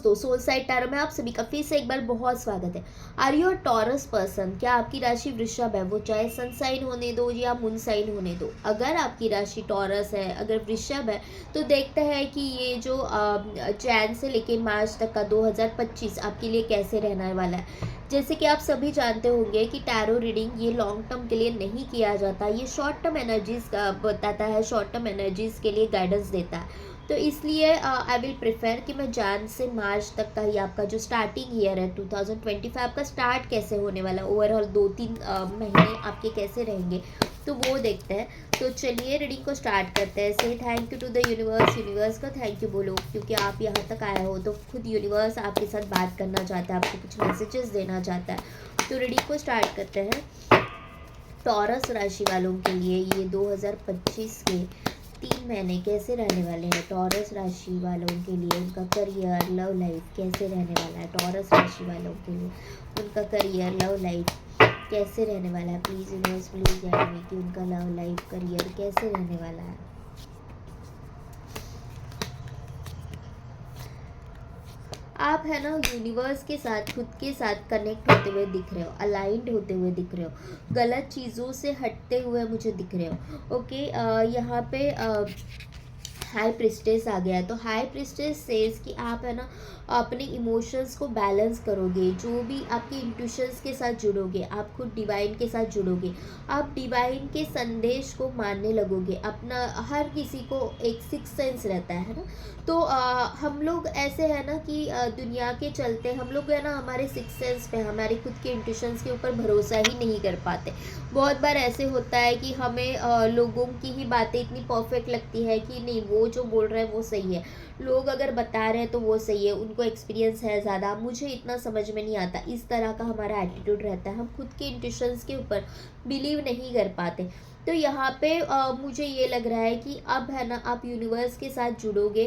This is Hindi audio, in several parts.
दोस्तों, सोल साइड टैरो में आप सभी का फिर से एक बार बहुत स्वागत है। Are you a Taurus person? क्या आपकी राशि वृषभ है, वो चाहे सन साइन होने दो या मून साइन होने दो। अगर आपकी राशि टॉरस है, अगर वृषभ है, तो देखते हैं कि ये जो जैन से लेके मार्च तक का 2025 आपके लिए कैसे रहने वाला है। जैसे कि आप सभी जानते होंगे कि टैरो रीडिंग ये लॉन्ग टर्म के लिए नहीं किया जाता, ये शॉर्ट टर्म एनर्जीज का बताता है, शॉर्ट टर्म एनर्जीज के लिए गाइडेंस देता है। तो इसलिए आई विल प्रेफर कि मैं जान से मार्च तक का ही आपका जो स्टार्टिंग ईयर है 2025 का स्टार्ट कैसे होने वाला है, ओवरऑल 2-3 महीने आपके कैसे रहेंगे, तो वो देखते हैं। तो चलिए रीडिंग को स्टार्ट करते हैं। Say thank you to the universe, universe का थैंक यू बोलो, क्योंकि आप यहाँ तक आए हो तो खुद यूनिवर्स आपके साथ बात करना चाहता है, आपको कुछ मैसेजेस देना चाहता है। तो रीडिंग को स्टार्ट करते हैं। टॉरस राशि वालों के लिए ये 2025 के 3 महीने कैसे रहने वाले हैं। टॉरस राशि वालों के लिए उनका करियर, लव लाइफ कैसे रहने वाला है। टॉरस राशि वालों के लिए उनका करियर, लव लाइफ कैसे रहने वाला है। Please universe please guide me कि उनका लव लाइफ, करियर कैसे रहने वाला है। आप है ना यूनिवर्स के साथ, खुद के साथ कनेक्ट होते हुए दिख रहे हो, अलाइंड होते हुए दिख रहे हो, गलत चीज़ों से हटते हुए मुझे दिख रहे हो। ओके, यहाँ पे हाई प्रिस्टेस आ गया है। तो हाई प्रिस्टेस सेज कि आप है ना अपने इमोशंस को बैलेंस करोगे, जो भी आपके इंट्यूशंस के साथ जुड़ोगे, आप खुद डिवाइन के साथ जुड़ोगे, आप डिवाइन के संदेश को मानने लगोगे। अपना हर किसी को एक सिक्स सेंस रहता है ना, तो हम लोग ऐसे है ना कि दुनिया के चलते हम लोग है ना हमारे सिक्स सेंस पे, हमारे खुद के इंट्यूशंस के ऊपर भरोसा ही नहीं कर पाते। बहुत बार ऐसे होता है कि हमें लोगों की ही बातें इतनी परफेक्ट लगती है कि नहीं, वो जो बोल रहे हैं वो सही है, लोग अगर बता रहे हैं तो वो सही है, उनको एक्सपीरियंस है ज़्यादा, मुझे इतना समझ में नहीं आता। इस तरह का हमारा एटीट्यूड रहता है, हम खुद के इंट्यूशंस के ऊपर बिलीव नहीं कर पाते। तो यहाँ पे मुझे ये लग रहा है कि अब है ना आप यूनिवर्स के साथ जुड़ोगे,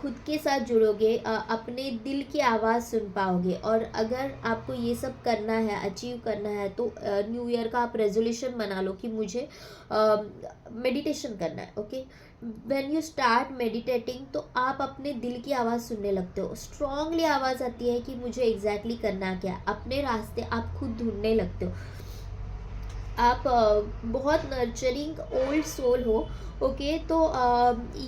खुद के साथ जुड़ोगे, अपने दिल की आवाज़ सुन पाओगे। और अगर आपको ये सब करना है, अचीव करना है, तो न्यू ईयर का आप रेजोल्यूशन बना लो कि मुझे मेडिटेशन करना है। Okay, when you start meditating तो आप अपने दिल की आवाज़ सुनने लगते हो, स्ट्रांगली आवाज़ आती है कि मुझे एग्जैक्टली करना क्या है, अपने रास्ते आप खुद ढूंढने लगते हो। आप बहुत नर्चरिंग ओल्ड सोल हो। ओके, तो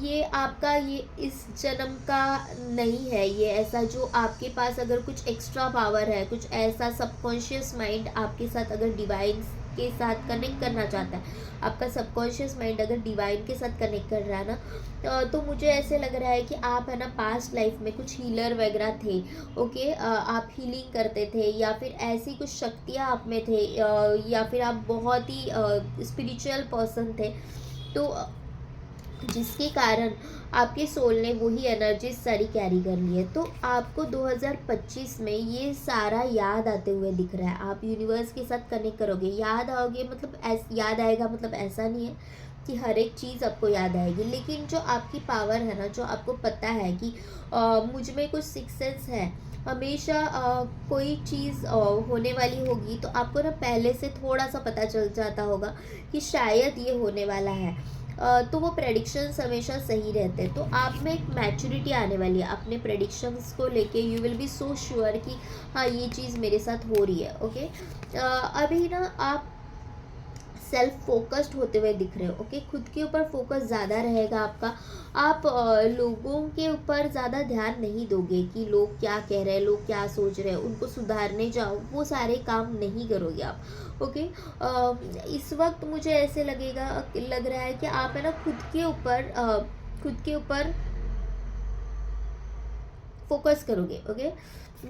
ये आपका ये इस जन्म का नहीं है, ये ऐसा जो आपके पास अगर कुछ एक्स्ट्रा पावर है, कुछ ऐसा सबकॉन्शियस माइंड आपके साथ अगर डिवाइन के साथ कनेक्ट करना चाहता है, आपका सबकॉन्शियस माइंड अगर डिवाइन के साथ कनेक्ट कर रहा है ना, तो मुझे ऐसे लग रहा है कि आप है ना पास्ट लाइफ में कुछ हीलर वगैरह थे। ओके, आप हीलिंग करते थे या फिर ऐसी कुछ शक्तियाँ आप में थे, या फिर आप बहुत ही स्पिरिचुअल पर्सन थे। तो जिसके कारण आपके सोल ने वही एनर्जी सारी कैरी कर ली है। तो आपको 2025 में ये सारा याद आते हुए दिख रहा है। आप यूनिवर्स के साथ कनेक्ट करोगे, याद आओगे, मतलब याद आएगा, मतलब ऐसा नहीं है कि हर एक चीज़ आपको याद आएगी, लेकिन जो आपकी पावर है ना, जो आपको पता है कि मुझ में कुछ सिक्स सेंस है, हमेशा कोई चीज़ होने वाली होगी तो आपको ना पहले से थोड़ा सा पता चल जाता होगा कि शायद ये होने वाला है। तो वो प्रेडिक्शंस हमेशा सही रहते हैं। तो आप में एक मैच्योरिटी आने वाली है अपने प्रेडिक्शंस को लेके। You will be so sure कि हाँ ये चीज़ मेरे साथ हो रही है। ओके, अभी ना आप सेल्फ फोकस्ड होते हुए दिख रहे हो। ओके, खुद के ऊपर फोकस ज़्यादा रहेगा आपका। आप लोगों के ऊपर ज़्यादा ध्यान नहीं दोगे कि लोग क्या कह रहे हैं, लोग क्या सोच रहे हैं, उनको सुधारने जाओ, वो सारे काम नहीं करोगे आप। ओके, इस वक्त मुझे ऐसे लग रहा है कि आप है ना खुद के ऊपर फोकस करोगे। ओके,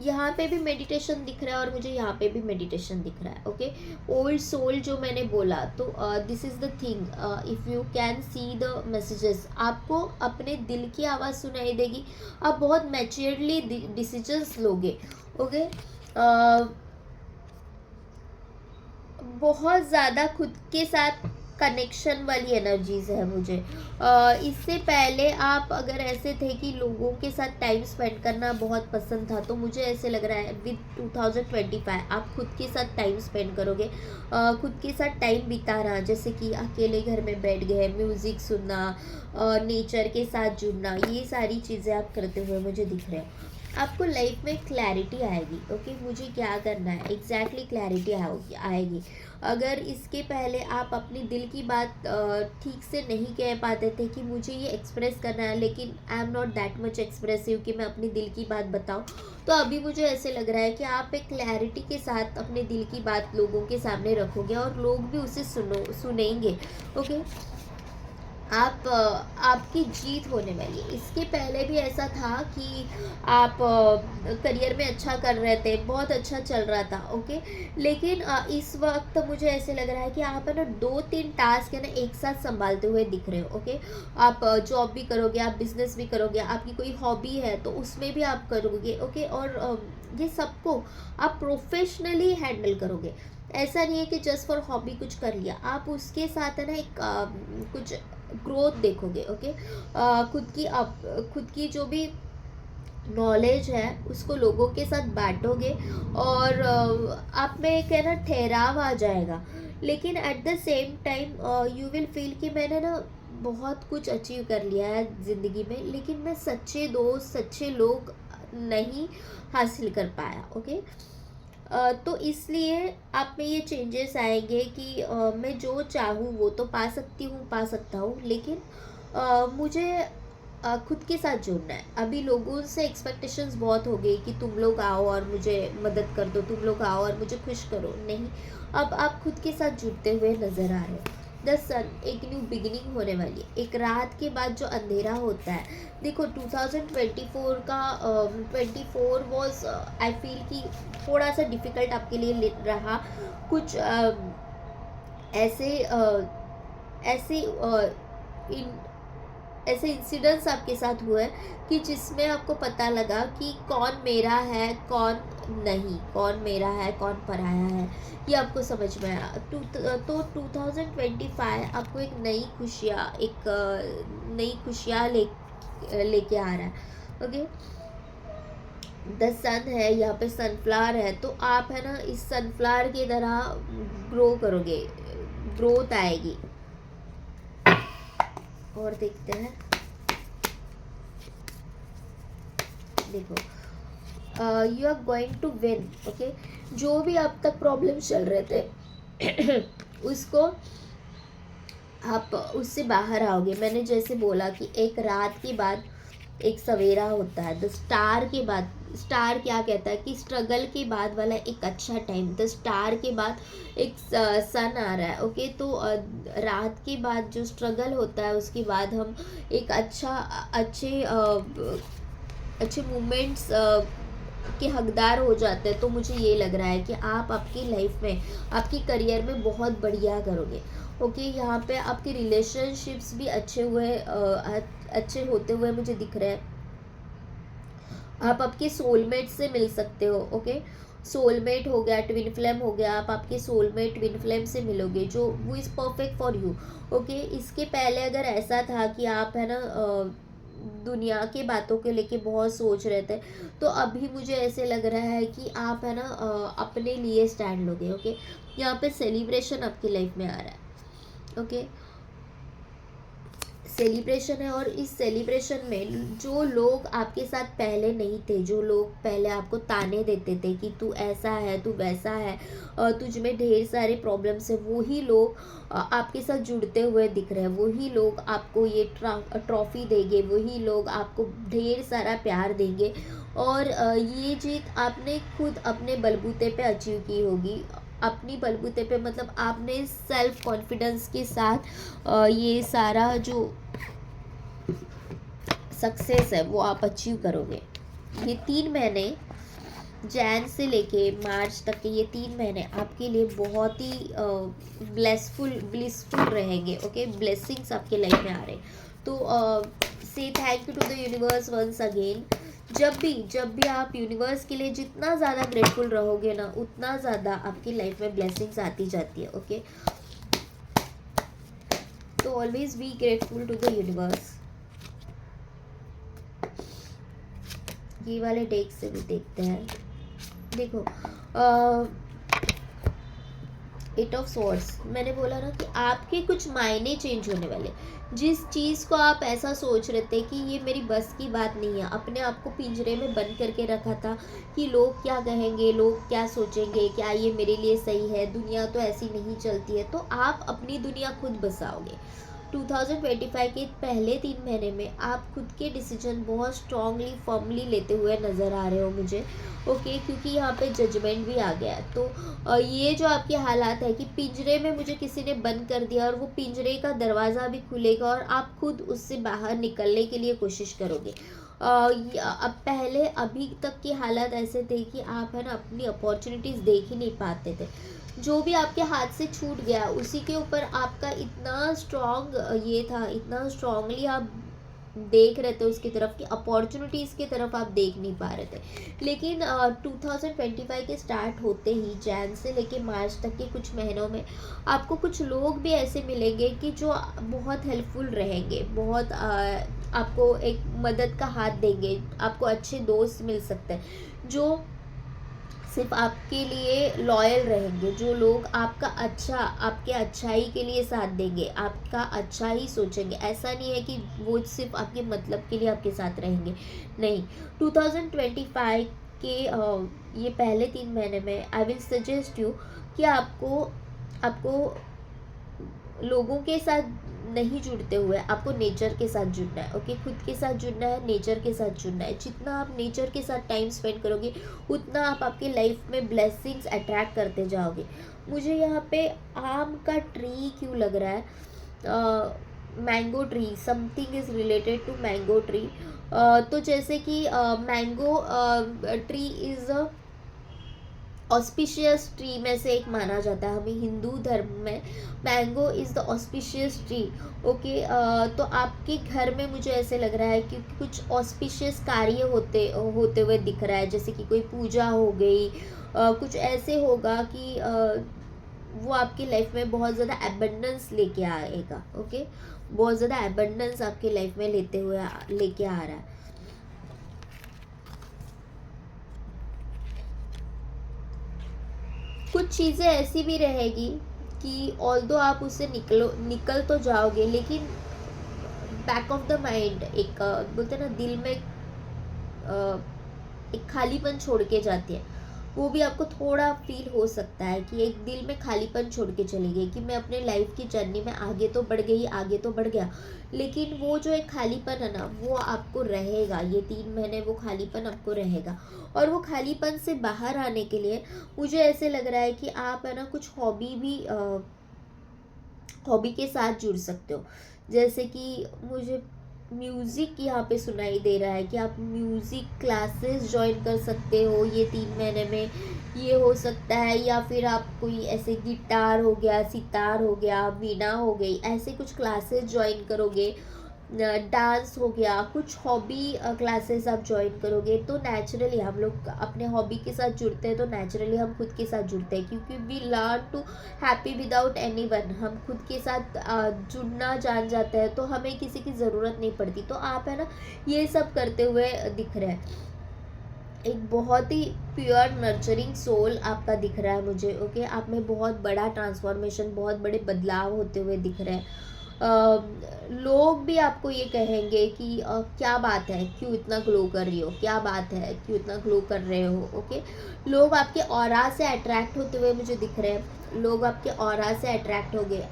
यहाँ पे भी मेडिटेशन दिख रहा है और मुझे यहाँ पे भी मेडिटेशन दिख रहा है। ओके, ओल्ड सोल जो मैंने बोला, तो this is the thing, if you can see the messages, आपको अपने दिल की आवाज़ सुनाई देगी। आप बहुत मैच्योरली डिसीजंस लोगे। ओके, बहुत ज़्यादा खुद के साथ कनेक्शन वाली एनर्जीज है मुझे। इससे पहले आप अगर ऐसे थे कि लोगों के साथ टाइम स्पेंड करना बहुत पसंद था, तो मुझे ऐसे लग रहा है विद 2025 आप खुद के साथ टाइम स्पेंड करोगे। खुद के साथ टाइम बिताना, जैसे कि अकेले घर में बैठ गए, म्यूज़िक सुनना, नेचर के साथ जुड़ना, ये सारी चीज़ें आप करते हुए मुझे दिख रहे हो। आपको लाइफ में क्लैरिटी आएगी। ओके, मुझे क्या करना है एग्जैक्टली क्लैरिटी आएगी। अगर इसके पहले आप अपनी दिल की बात ठीक से नहीं कह पाते थे कि मुझे ये एक्सप्रेस करना है, लेकिन I am not that much expressive कि मैं अपनी दिल की बात बताऊं, तो अभी मुझे ऐसे लग रहा है कि आप एक क्लैरिटी के साथ अपने दिल की बात लोगों के सामने रखोगे और लोग भी उसे सुनेंगे। ओके, आपकी जीत होने वाली है। इसके पहले भी ऐसा था कि आप करियर में अच्छा कर रहे थे, बहुत अच्छा चल रहा था। ओके, लेकिन इस वक्त मुझे ऐसे लग रहा है कि आप है ना 2-3 टास्क है ना एक साथ संभालते हुए दिख रहे हो। ओके, आप जॉब भी करोगे, आप बिजनेस भी करोगे, आपकी कोई हॉबी है तो उसमें भी आप करोगे। ओके, और ये सबको आप प्रोफेशनली हैंडल करोगे। ऐसा नहीं है कि जस्ट फॉर हॉबी कुछ कर लिया, आप उसके साथ है ना एक कुछ ग्रोथ देखोगे। ओके, खुद की जो भी नॉलेज है उसको लोगों के साथ बांटोगे और आप में एक है ना ठहराव आ जाएगा। लेकिन at the same time you will feel कि मैंने ना बहुत कुछ अचीव कर लिया है ज़िंदगी में, लेकिन मैं सच्चे दोस्त, सच्चे लोग नहीं हासिल कर पाया। ओके, तो इसलिए आप में ये चेंजेस आएंगे कि मैं जो चाहूँ वो तो पा सकती हूँ, पा सकता हूँ, लेकिन मुझे खुद के साथ जुड़ना है। अभी लोगों से एक्सपेक्टेशंस बहुत हो गई कि तुम लोग आओ और मुझे मदद कर दो, तुम लोग आओ और मुझे खुश करो। नहीं, अब आप खुद के साथ जुड़ते हुए नज़र आ रहे हो। द सन, एक न्यू बिगिनिंग होने वाली है। एक रात के बाद जो अंधेरा होता है, देखो 2024 का 24 वॉज आई फील कि थोड़ा सा डिफ़िकल्ट आपके लिए रहा। कुछ ऐसे ऐसे इन ऐसे इंसिडेंट्स आपके साथ हुए कि जिसमें आपको पता लगा कि कौन मेरा है, कौन नहीं, कौन मेरा है, कौन पराया है, ये आपको समझ में आया। तो 2025 आपको एक नई खुशियाँ लेके आ रहा है। ओके, द सन है, यहाँ पे सनफ्लावर है, तो आप है ना इस सनफ्लावर की तरह ग्रो करोगे, ग्रोथ आएगी। और देखते हैं, देखो you are going to win. Okay, जो भी अब तक प्रॉब्लम चल रहे थे उसको आप उससे बाहर आओगे। मैंने जैसे बोला कि एक रात के बाद एक सवेरा होता है। द स्टार के बाद, स्टार क्या कहता है कि स्ट्रगल के बाद वाला एक अच्छा टाइम, द स्टार के बाद एक सन आ रहा है। ओके, तो रात के बाद जो स्ट्रगल होता है उसके बाद हम एक अच्छे मोमेंट्स के हकदार हो जाते हैं। तो मुझे ये लग रहा है कि आप आपकी लाइफ में, आपकी करियर में बहुत बढ़िया करोगे। ओके, यहाँ पे आपके रिलेशनशिप्स भी अच्छे होते हुए मुझे दिख रहे हैं। आप आपके सोलमेट से मिल सकते हो। ओके, सोलमेट हो गया, ट्विन फ्लेम हो गया, आप आपके सोलमेट ट्विन फ्लेम से मिलोगे जो वो is perfect for you. Okay, इसके पहले अगर ऐसा था कि आप है ना दुनिया के बातों के लेके बहुत सोच रहे थे, तो अभी मुझे ऐसे लग रहा है कि आप है ना अपने लिए स्टैंड लोगे। ओके, यहाँ पे सेलिब्रेशन आपकी लाइफ में आ रहा है। ओके, सेलिब्रेशन है, और इस सेलिब्रेशन में जो लोग आपके साथ पहले नहीं थे, जो लोग पहले आपको ताने देते थे कि तू ऐसा है, तू वैसा है, तुझ में ढेर सारे प्रॉब्लम्स है, वही लोग आपके साथ जुड़ते हुए दिख रहे हैं। वही लोग आपको ये ट्रॉफी देंगे, वही लोग आपको ढेर सारा प्यार देंगे। और ये जीत आपने खुद अपने बलबूते पे अचीव की होगी। अपनी बलबूते पे मतलब आपने सेल्फ कॉन्फिडेंस के साथ ये सारा जो सक्सेस है वो आप अचीव करोगे। ये 3 महीने, जैन से लेके मार्च तक के ये 3 महीने आपके लिए बहुत ही ब्लिसफुल रहेंगे। ओके, ब्लेसिंग्स आपके लाइफ में आ रहे हैं। तो say thank you to the universe once again. जब भी आप यूनिवर्स के लिए जितना ज़्यादा ग्रेटफुल रहोगे ना, उतना ज़्यादा आपकी लाइफ में ब्लेसिंग्स आती जाती है। ओके, तो always be grateful to the universe. ये वाले डेक से भी देखते हैं। देखो एट ऑफ स्वॉर्ड्स, मैंने बोला ना कि आपके कुछ मायने चेंज होने वाले। जिस चीज़ को आप ऐसा सोच रहे थे कि ये मेरी बस की बात नहीं है, अपने आप को पिंजरे में बंद करके रखा था कि लोग क्या कहेंगे, लोग क्या सोचेंगे, क्या ये मेरे लिए सही है, दुनिया तो ऐसी नहीं चलती है, तो आप अपनी दुनिया खुद बसाओगे। 2025 के पहले 3 महीने में आप खुद के डिसीजन बहुत स्ट्रांगली फर्मली लेते हुए नज़र आ रहे हो मुझे, ओके, क्योंकि यहाँ पे जजमेंट भी आ गया है। तो ये जो आपके हालात है कि पिंजरे में मुझे किसी ने बंद कर दिया और वो पिंजरे का दरवाज़ा भी खुलेगा और आप खुद उससे बाहर निकलने के लिए कोशिश करोगे। अब पहले अभी तक के हालात ऐसे थे कि आप है ना अपनी अपॉर्चुनिटीज़ देख ही नहीं पाते थे। जो भी आपके हाथ से छूट गया उसी के ऊपर आपका इतना स्ट्रॉन्ग ये था, इतना स्ट्रांगली आप देख रहे थे उसकी तरफ कि अपॉर्चुनिटीज़ की तरफ आप देख नहीं पा रहे थे। लेकिन 2025 के स्टार्ट होते ही जैन से लेके मार्च तक के कुछ महीनों में आपको कुछ लोग भी ऐसे मिलेंगे कि जो बहुत हेल्पफुल रहेंगे, बहुत आपको एक मदद का हाथ देंगे। आपको अच्छे दोस्त मिल सकते हैं जो सिर्फ आपके लिए लॉयल रहेंगे, जो लोग आपका अच्छा, आपके अच्छाई के लिए साथ देंगे, आपका अच्छा ही सोचेंगे। ऐसा नहीं है कि वो सिर्फ आपके मतलब के लिए आपके साथ रहेंगे, नहीं। 2025 के ये पहले 3 महीने में आई विल सजेस्ट यू कि आपको आपको लोगों के साथ नहीं जुड़ते हुए आपको नेचर के साथ जुड़ना है, ओके। खुद के साथ जुड़ना है, नेचर के साथ जुड़ना है। जितना आप नेचर के साथ टाइम स्पेंड करोगे उतना आप आपके लाइफ में ब्लेसिंग्स अट्रैक्ट करते जाओगे। मुझे यहाँ पे आम का ट्री क्यों लग रहा है, mango tree, something is related to mango tree. तो जैसे कि mango tree is a auspicious tree में से एक माना जाता है। हमें हिंदू धर्म में mango is the auspicious tree, okay. तो आपके घर में मुझे ऐसे लग रहा है कि कुछ ऑस्पिशियस कार्य होते हुए दिख रहा है, जैसे कि कोई पूजा हो गई, कुछ ऐसे होगा कि वो आपकी लाइफ में बहुत ज़्यादा एबंडेंस लेके आएगा, ओके। बहुत ज़्यादा एबंडेंस आपकी लाइफ में लेके आ रहा है। कुछ चीज़ें ऐसी भी रहेगी कि ऑल्दो आप उससे निकल तो जाओगे, लेकिन बैक ऑफ द माइंड एक बोलते हैं ना, दिल में एक खालीपन छोड़ के जाती है। वो भी आपको थोड़ा फील हो सकता है कि एक दिल में खालीपन छोड़ के चली गई कि मैं अपने लाइफ की जर्नी में आगे तो बढ़ गई, आगे तो बढ़ गया, लेकिन वो जो एक खालीपन है ना वो आपको रहेगा। ये 3 महीने वो खालीपन आपको रहेगा। और वो खालीपन से बाहर आने के लिए मुझे ऐसे लग रहा है कि आप है ना कुछ हॉबी के साथ जुड़ सकते हो। जैसे कि मुझे म्यूज़िक यहाँ पे सुनाई दे रहा है कि आप म्यूज़िक क्लासेस ज्वाइन कर सकते हो ये 3 महीने में। ये हो सकता है, या फिर आप कोई ऐसे गिटार हो गया, सितार हो गया, वीणा हो गई, ऐसे कुछ क्लासेस ज्वाइन करोगे। डांस हो गया, कुछ हॉबी क्लासेस आप ज्वाइन करोगे तो नेचुरली हम लोग अपने हॉबी के साथ जुड़ते हैं, तो नेचुरली हम खुद के साथ जुड़ते हैं, क्योंकि we learn to happy without anyone. हम खुद के साथ जुड़ना जान जाते हैं, तो हमें किसी की ज़रूरत नहीं पड़ती। तो आप है ना ये सब करते हुए दिख रहे हैं। एक बहुत ही प्योर नर्चरिंग सोल आपका दिख रहा है मुझे, ओके। आप में बहुत बड़ा ट्रांसफॉर्मेशन, बहुत बड़े बदलाव होते हुए दिख रहे हैं। लोग भी आपको ये कहेंगे कि क्या बात है, क्यों इतना ग्लो कर रही हो, क्या बात है, क्यों इतना ग्लो कर रहे हो, ओके। लोग आपके ऑरा से अट्रैक्ट होते हुए मुझे दिख रहे हैं। लोग आपके ऑरा से अट्रैक्ट हो गए,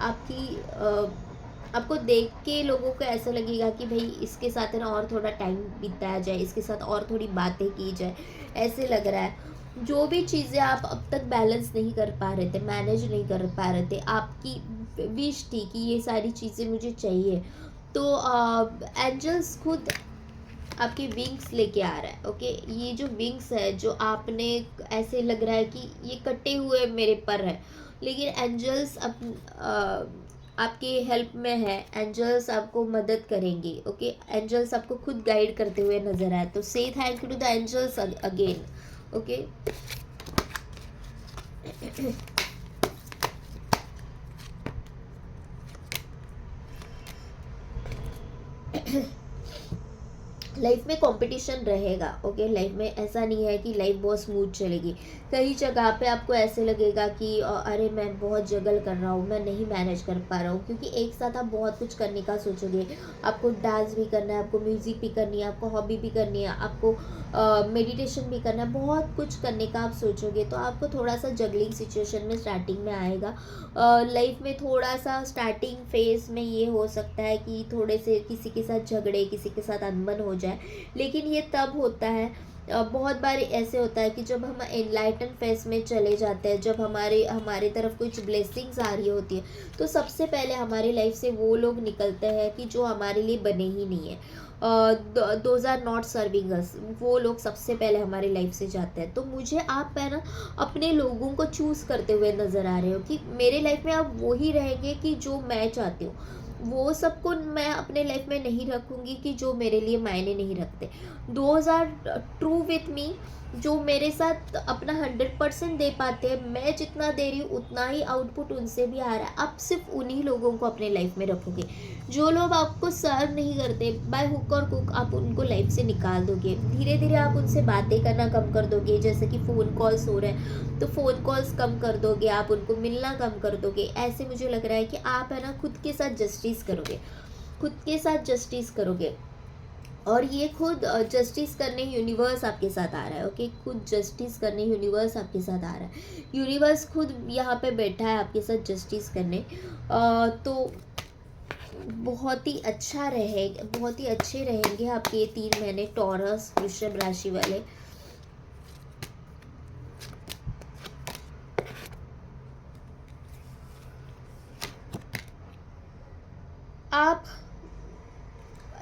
आपको देख के लोगों को ऐसा लगेगा कि भाई इसके साथ है ना और थोड़ा टाइम बिताया जाए, इसके साथ और थोड़ी बातें की जाए, ऐसे लग रहा है। जो भी चीज़ें आप अब तक बैलेंस नहीं कर पा रहे थे, मैनेज नहीं कर पा रहे थे, आपकी विश थी कि ये सारी चीज़ें मुझे चाहिए, तो एंजल्स खुद आपके विंग्स लेके आ रहा है, ओके। ये जो विंग्स है, जो आपने ऐसे लग रहा है कि ये कटे हुए मेरे पर है, लेकिन एंजल्स आपके हेल्प में है। एंजल्स आपको मदद करेंगे, ओके। एंजल्स आपको खुद गाइड करते हुए नजर आए, तो say thank you to the angels again, okay. Life में कंपटीशन रहेगा। ओके, लाइफ में ऐसा नहीं है कि लाइफ बहुत स्मूथ चलेगी। कई जगह पे आपको ऐसे लगेगा कि अरे मैं बहुत जगल कर रहा हूँ, मैं नहीं मैनेज कर पा रहा हूँ, क्योंकि एक साथ आप बहुत कुछ करने का सोचोगे। आपको डांस भी करना है, आपको म्यूज़िक भी करनी है, आपको हॉबी भी करनी है, आपको मेडिटेशन भी करना है, बहुत कुछ करने का आप सोचोगे, तो आपको थोड़ा सा जगलिंग सिचुएशन में स्टार्टिंग में आएगा। लाइफ में थोड़ा सा स्टार्टिंग फेज में ये हो सकता है कि थोड़े से किसी के साथ झगड़े, किसी के साथ अनबन हो जाए, लेकिन ये तब होता है, बहुत बार ऐसे होता है कि जब हम एनलाइटन फेज में चले जाते हैं, जब हमारे हमारे तरफ कुछ ब्लेसिंग्स आ रही होती है, तो सबसे पहले हमारी लाइफ से वो लोग निकलते हैं कि जो हमारे लिए बने ही नहीं है। Those are not serving us, वो लोग सबसे पहले हमारी लाइफ से जाते हैं। तो मुझे आप है ना अपने लोगों को चूज़ करते हुए नज़र आ रहे हो कि मेरे लाइफ में आप वो ही रहेंगे कि जो मैं चाहती हूँ, वो सबको मैं अपने लाइफ में नहीं रखूँगी कि जो मेरे लिए मायने नहीं रखते। Those are true with me, जो मेरे साथ अपना 100% दे पाते हैं। मैं जितना दे रही हूँ उतना ही आउटपुट उनसे भी आ रहा है। आप सिर्फ उन्हीं लोगों को अपने लाइफ में रखोगे। जो लोग आपको सर्व नहीं करते, बाय हुक और कुक आप उनको लाइफ से निकाल दोगे। धीरे धीरे आप उनसे बातें करना कम कर दोगे, जैसे कि फ़ोन कॉल्स हो रहे हैं तो फ़ोन कॉल्स कम कर दोगे, आप उनको मिलना कम कर दोगे। ऐसे मुझे लग रहा है कि आप है ना खुद के साथ जस्टिस करोगे, खुद के साथ जस्टिस करोगे। और ये खुद जस्टिस करने यूनिवर्स आपके साथ आ रहा है। ओके, खुद जस्टिस करने यूनिवर्स आपके साथ आ रहा है। यूनिवर्स खुद यहाँ पे बैठा है आपके साथ जस्टिस करने। तो बहुत ही अच्छा रहेगा, बहुत ही अच्छे रहेंगे आपके ये 3 महीने टॉरस वृषभ राशि वाले। आप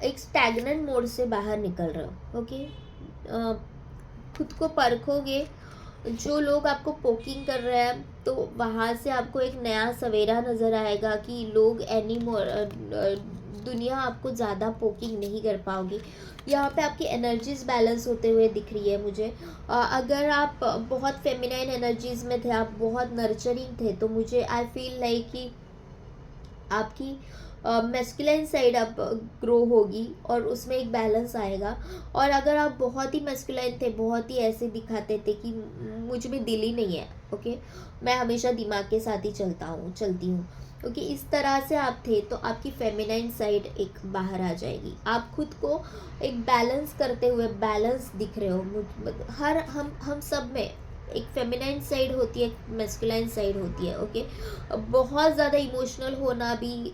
एक स्टैग्नेंट मोड से बाहर निकल रहे हो। ओके, खुद को परखोगे। जो लोग आपको पोकिंग कर रहे हैं तो वहाँ से आपको एक नया सवेरा नज़र आएगा कि लोग एनी मोर दुनिया आपको ज़्यादा पोकिंग नहीं कर पाओगी। यहाँ पे आपकी एनर्जीज बैलेंस होते हुए दिख रही है मुझे। अगर आप बहुत फेमिनाइन एनर्जीज में थे, आप बहुत नर्चरिंग थे, तो मुझे आई फील लाइक कि आपकी मैस्कुलाइन साइड अब ग्रो होगी और उसमें एक बैलेंस आएगा। और अगर आप बहुत ही मैस्कुलाइन थे, बहुत ही ऐसे दिखाते थे कि मुझ में दिल ही नहीं है, ओके, मैं हमेशा दिमाग के साथ ही चलती हूँ, क्योंकि इस तरह से आप थे, तो आपकी फेमिनाइन साइड एक बाहर आ जाएगी। आप खुद को एक बैलेंस करते हुए बैलेंस दिख रहे हो। हर हम सब में एक फेमिनाइन साइड होती है, एक मैस्कुलाइन साइड होती है। ओके, बहुत ज़्यादा इमोशनल होना भी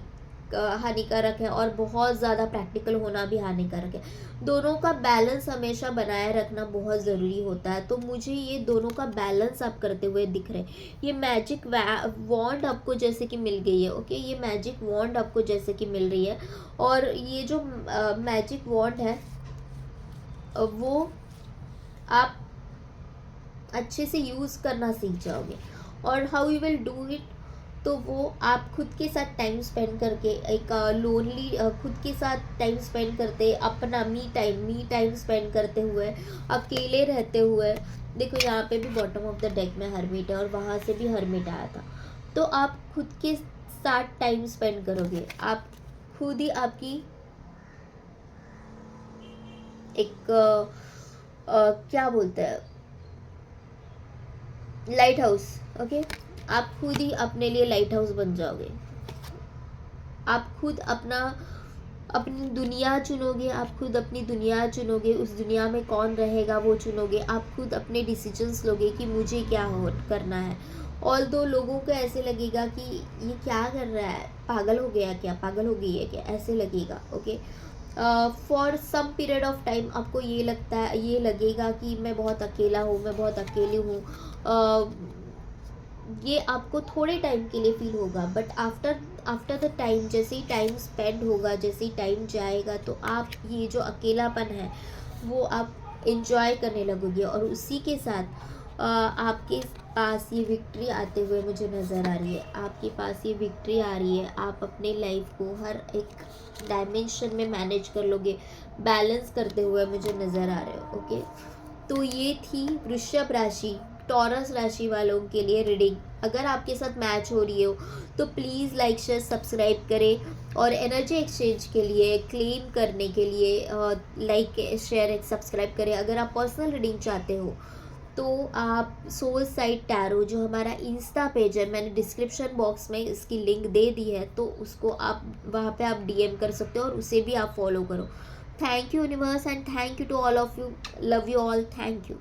हानिकारक है और बहुत ज़्यादा प्रैक्टिकल होना भी हानिकारक है। दोनों का बैलेंस हमेशा बनाए रखना बहुत ज़रूरी होता है। तो मुझे ये दोनों का बैलेंस आप करते हुए दिख रहे हैं। ये मैजिक वॉन्ड आपको जैसे कि मिल गई है। ओके, ये मैजिक वॉन्ड आपको जैसे कि मिल रही है, और ये जो मैजिक वॉन्ड है वो आप अच्छे से यूज़ करना सीख जाओगे। और how you will do it, तो वो आप खुद के साथ टाइम स्पेंड करके, एक लोनली खुद के साथ टाइम स्पेंड करते, अपना मी टाइम स्पेंड करते हुए, अकेले रहते हुए। देखो यहाँ पे भी बॉटम ऑफ द डेक में हर्मिट है और वहाँ से भी हर्मिट आया था। तो आप खुद के साथ टाइम स्पेंड करोगे, आप खुद ही आपकी एक क्या बोलते हैं, लाइट हाउस। ओके, आप खुद ही अपने लिए लाइट हाउस बन जाओगे। आप खुद अपनी दुनिया चुनोगे, आप खुद अपनी दुनिया चुनोगे, उस दुनिया में कौन रहेगा वो चुनोगे। आप खुद अपने डिसीजंस लोगे कि मुझे क्या करना है। ऑल दो लोगों को ऐसे लगेगा कि ये क्या कर रहा है, पागल हो गया क्या, पागल हो गई है क्या, ऐसे लगेगा। Okay, for some period of time आपको ये लगेगा कि मैं बहुत अकेला हूँ, मैं बहुत अकेली हूँ। ये आपको थोड़े टाइम के लिए फील होगा, बट आफ्टर द टाइम, जैसे ही टाइम स्पेंड होगा, जैसे ही टाइम जाएगा, तो आप ये जो अकेलापन है वो आप इंजॉय करने लगोगे। और उसी के साथ आपके पास ये विक्ट्री आते हुए मुझे नज़र आ रही है। आपके पास ये विक्ट्री आ रही है, आप अपने लाइफ को हर एक डायमेंशन में मैनेज कर लोगे, बैलेंस करते हुए मुझे नज़र आ रहे हो। ओके, तो ये थी वृषभ राशि, टॉरस राशि वालों के लिए रीडिंग। अगर आपके साथ मैच हो रही हो तो प्लीज़ लाइक शेयर सब्सक्राइब करें। और एनर्जी एक्सचेंज के लिए, क्लेम करने के लिए लाइक शेयर सब्सक्राइब करें। अगर आप पर्सनल रीडिंग चाहते हो तो आप सोल साइड टैरो, जो हमारा इंस्टा पेज है, मैंने डिस्क्रिप्शन बॉक्स में इसकी लिंक दे दी है, तो उसको आप वहाँ पे आप डीएम कर सकते हो और उसे भी आप फॉलो करो। Thank you universe and thank you to all of you. Love you all. Thank you.